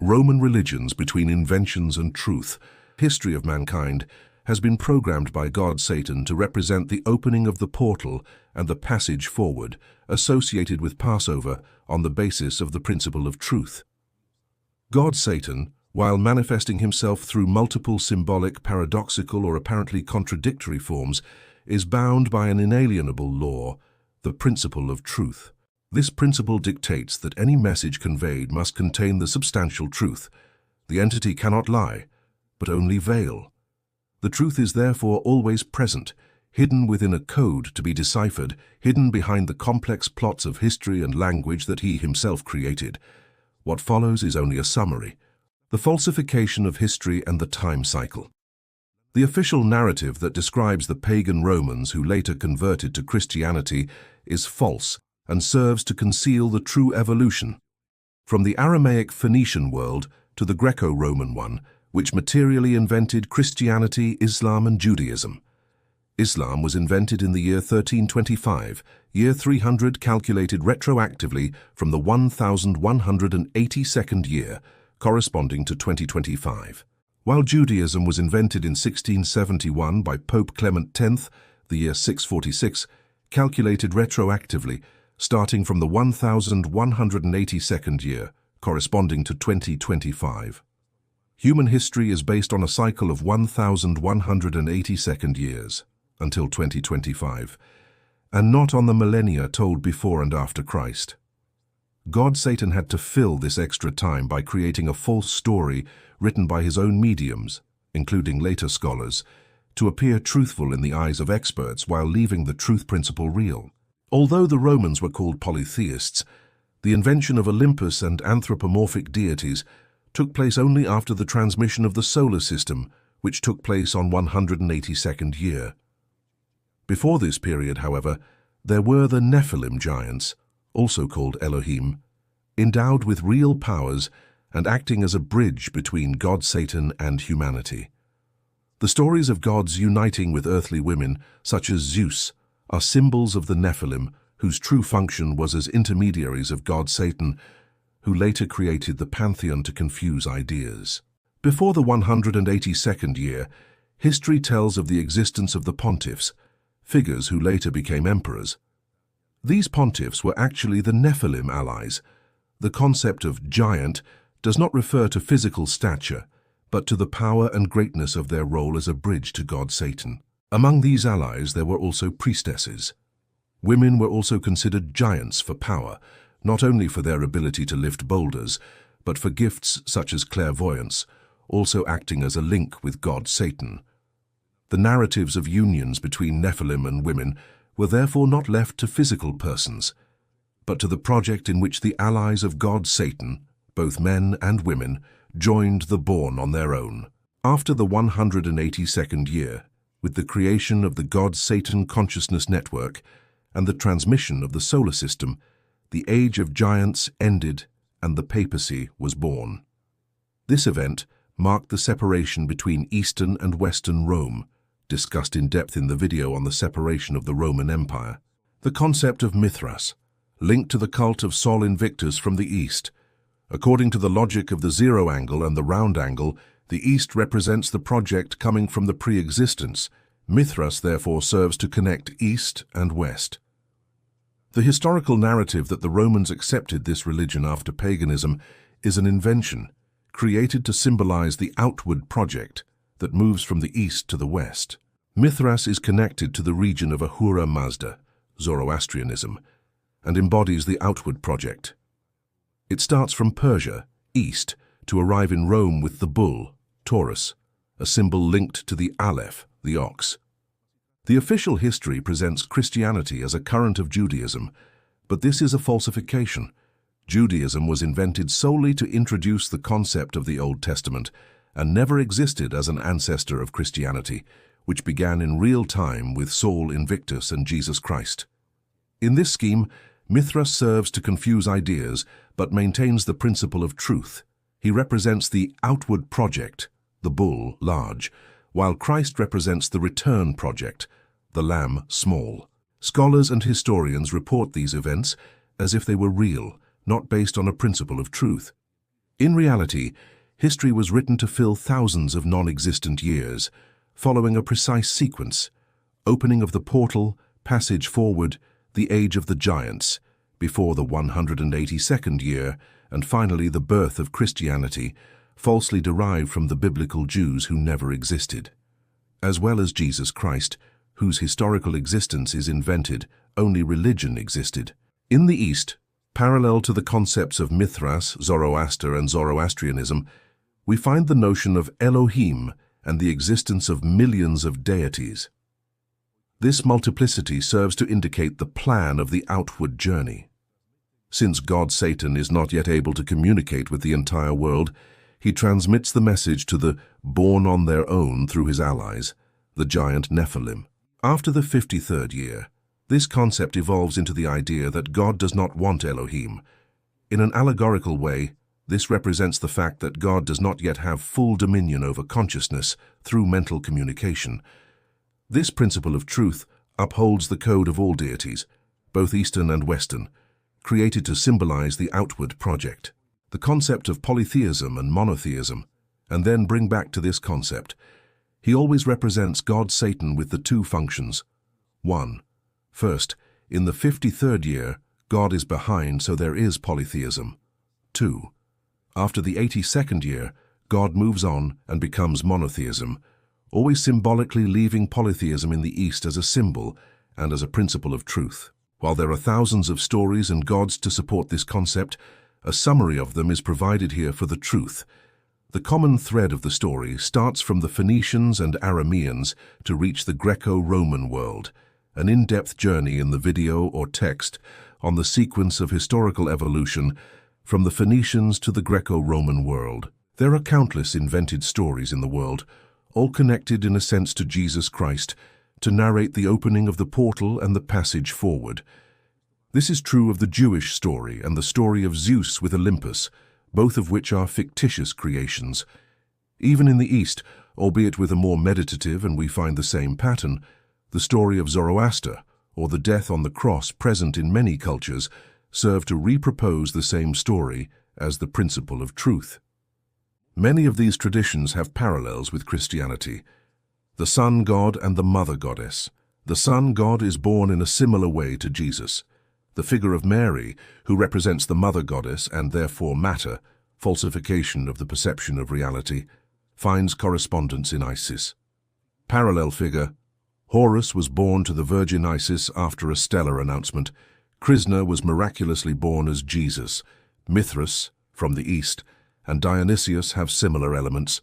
Roman religions between inventions and truth. History of mankind has been programmed by God Satan to represent the opening of the portal and the passage forward, associated with Passover on the basis of the principle of truth. God Satan, while manifesting himself through multiple symbolic, paradoxical, or apparently contradictory forms, is bound by an inalienable law, the principle of truth. This principle dictates that any message conveyed must contain the substantial truth. The entity cannot lie, but only veil. The truth is therefore always present, hidden within a code to be deciphered, hidden behind the complex plots of history and language that he himself created. What follows is only a summary. The falsification of history and the time cycle. The official narrative that describes the pagan Romans who later converted to Christianity is false and serves to conceal the true evolution. From the Aramaic Phoenician world to the Greco-Roman one, which materially invented Christianity, Islam, and Judaism. Islam was invented in the year 1325, year 300 calculated retroactively from the 1182nd year, corresponding to 2025. While Judaism was invented in 1671 by Pope Clement X, the year 646, calculated retroactively, starting from the 1182nd year, corresponding to 2025. Human history is based on a cycle of 1182nd years, until 2025, and not on the millennia told before and after Christ. God Satan had to fill this extra time by creating a false story written by his own mediums, including later scholars, to appear truthful in the eyes of experts while leaving the truth principle real. Although the Romans were called polytheists, the invention of Olympus and anthropomorphic deities took place only after the transmission of the solar system, which took place on 182nd year. Before this period, however, there were the Nephilim giants, also called Elohim, endowed with real powers and acting as a bridge between God Satan and humanity. The stories of gods uniting with earthly women, such as Zeus, are symbols of the Nephilim, whose true function was as intermediaries of God Satan, who later created the pantheon to confuse ideas. Before the 182nd year, history tells of the existence of the pontiffs, figures who later became emperors. These pontiffs were actually the Nephilim allies. The concept of giant does not refer to physical stature, but to the power and greatness of their role as a bridge to God Satan. Among these allies there were also priestesses. Women were also considered giants for power, not only for their ability to lift boulders, but for gifts such as clairvoyance, also acting as a link with God Satan. The narratives of unions between Nephilim and women were therefore not left to physical persons, but to the project in which the allies of God Satan, both men and women, joined the born on their own. After the 182nd year, with the creation of the God Satan Consciousness Network and the transmission of the solar system, the age of giants ended and the papacy was born. This event marked the separation between Eastern and Western Rome, discussed in depth in the video on the separation of the Roman Empire. The concept of Mithras, linked to the cult of Sol Invictus from the East. According to the logic of the zero angle and the round angle, the East represents the project coming from the pre-existence. Mithras therefore serves to connect East and West. The historical narrative that the Romans accepted this religion after paganism is an invention, created to symbolize the outward project that moves from the east to the west. Mithras is connected to the region of Ahura Mazda, Zoroastrianism, and embodies the outward project. It starts from Persia, east, to arrive in Rome with the bull, Taurus, a symbol linked to the Aleph, the ox. The official history presents Christianity as a current of Judaism, but this is a falsification. Judaism was invented solely to introduce the concept of the Old Testament and never existed as an ancestor of Christianity, which began in real time with Sol Invictus and Jesus Christ. In this scheme, Mithras serves to confuse ideas but maintains the principle of truth. He represents the outward project, the bull, large, while Christ represents the return project, the lamb, small. Scholars and historians report these events as if they were real, not based on a principle of truth. In reality, history was written to fill thousands of non-existent years, following a precise sequence: opening of the portal, passage forward, the age of the giants, before the 182nd year, and finally the birth of Christianity, falsely derived from the biblical Jews who never existed. As well as Jesus Christ, whose historical existence is invented, only religion existed. In the East, parallel to the concepts of Mithras, Zoroaster, and Zoroastrianism, we find the notion of Elohim and the existence of millions of deities. This multiplicity serves to indicate the plan of the outward journey. Since God Satan is not yet able to communicate with the entire world, he transmits the message to the born on their own through his allies, the giant Nephilim. After the 53rd year, this concept evolves into the idea that God does not want Elohim. In an allegorical way, this represents the fact that God does not yet have full dominion over consciousness through mental communication. This principle of truth upholds the code of all deities, both Eastern and Western, created to symbolize the outward project. The concept of polytheism and monotheism, and then bring back to this concept. He always represents God Satan with the two functions. 1. First, in the 53rd year, God is behind, so there is polytheism. 2. After the 82nd year, God moves on and becomes monotheism, always symbolically leaving polytheism in the East as a symbol and as a principle of truth. While there are thousands of stories and gods to support this concept, a summary of them is provided here for the truth. The common thread of the story starts from the Phoenicians and Arameans to reach the Greco-Roman world, an in-depth journey in the video or text on the sequence of historical evolution from the Phoenicians to the Greco-Roman world. There are countless invented stories in the world, all connected in a sense to Jesus Christ, to narrate the opening of the portal and the passage forward. This is true of the Jewish story and the story of Zeus with Olympus, both of which are fictitious creations. Even in the East, albeit with a more meditative, and we find the same pattern, the story of Zoroaster, or the death on the cross present in many cultures, serve to repropose the same story as the principle of truth. Many of these traditions have parallels with Christianity. The Sun God and the Mother Goddess. The Sun God is born in a similar way to Jesus. The figure of Mary, who represents the Mother Goddess and therefore matter, falsification of the perception of reality, finds correspondence in Isis. Parallel figure: Horus was born to the Virgin Isis after a stellar announcement. Krishna was miraculously born as Jesus. Mithras, from the East, and Dionysius have similar elements.